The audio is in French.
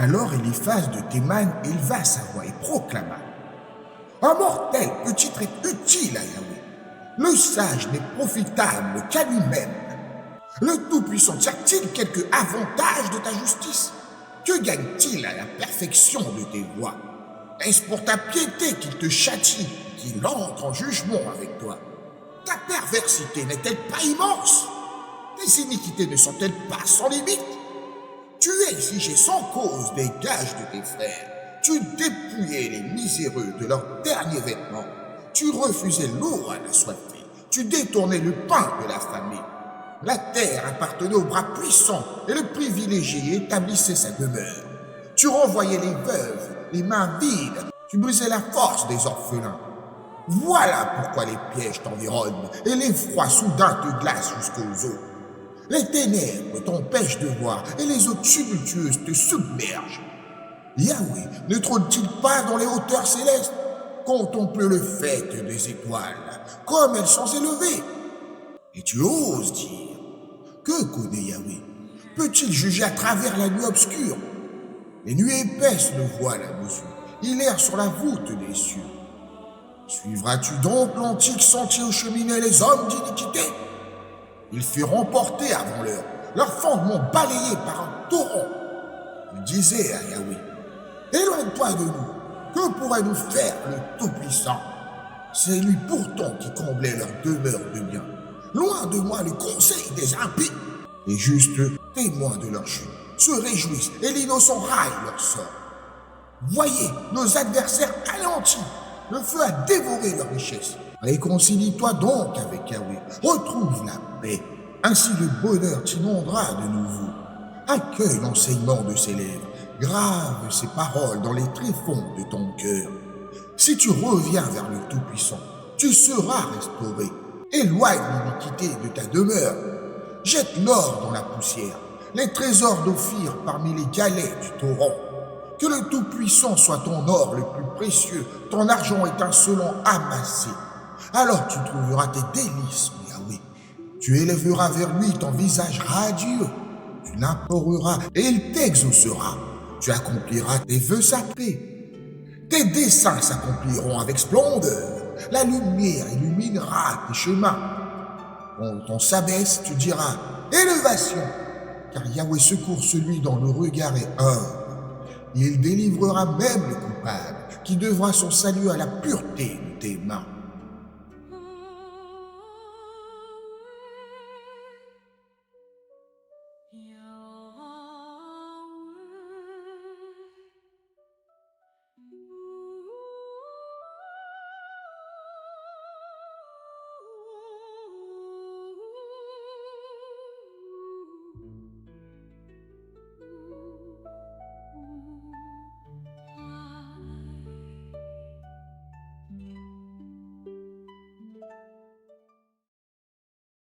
Alors Eliphaz de Théman éleva sa voix et proclama: un mortel peut-il être utile à Yahweh? Le sage n'est profitable qu'à lui-même. Le Tout-Puissant tire-t-il quelque avantage de ta justice? Que gagne-t-il à la perfection de tes voies? Est-ce pour ta piété qu'il te châtie, qu'il entre en jugement avec toi? Ta perversité n'est-elle pas immense? Tes iniquités ne sont-elles pas sans limite? Tu exigais sans cause des gages de tes frères. Tu dépouillais les miséreux de leurs derniers vêtements. Tu refusais l'eau à l'assoiffé. Tu détournais le pain de l'affamé. La terre appartenait au bras puissant et le privilégié établissait sa demeure. Tu renvoyais les veuves, les mains vides. Tu brisais la force des orphelins. Voilà pourquoi les pièges t'environnent et l'effroi soudain te glace jusqu'aux os. Les ténèbres t'empêchent de voir et les eaux tumultueuses te submergent. Yahweh ne trône-t-il pas dans les hauteurs célestes? Contemple le faîte des étoiles, comme elles sont élevées. Et tu oses dire: que connaît Yahweh? Peut-il juger à travers la nuit obscure? Les nuées épaisses le voilent à mesure. Il erre sur la voûte des cieux. Suivras-tu donc l'antique sentier où cheminaient les hommes d'iniquité? Ils furent emportés avant l'heure, leurs fondements balayés par un torrent. Ils disaient à Yahweh: éloigne-toi de nous, que pourrait nous faire le Tout-Puissant? C'est lui pourtant qui comblait leur demeure de bien. Loin de moi le conseil des impies. Les justes, témoins de leur chute, se réjouissent et l'innocent raille leur sort. Voyez nos adversaires anéantis, le feu a dévoré leur richesse. Réconcilie-toi donc avec Yahweh, retrouve la paix, ainsi le bonheur t'inondera de nouveau. Accueille l'enseignement de ses lèvres, grave ses paroles dans les tréfonds de ton cœur. Si tu reviens vers le Tout-Puissant, tu seras restauré. Éloigne l'iniquité de ta demeure. Jette l'or dans la poussière, les trésors d'Ophir parmi les galets du torrent. Que le Tout-Puissant soit ton or le plus précieux, ton argent étincelant amassé. Alors tu trouveras tes délices, Yahweh. Tu élèveras vers lui ton visage radieux. Tu l'imploreras et il t'exaucera. Tu accompliras tes vœux sacrés. Tes desseins s'accompliront avec splendeur. La lumière illuminera tes chemins. Quand on s'abaisse, tu diras: élévation, car Yahweh secourt celui dont le regard est humble. Il délivrera même le coupable, qui devra son salut à la pureté de tes mains.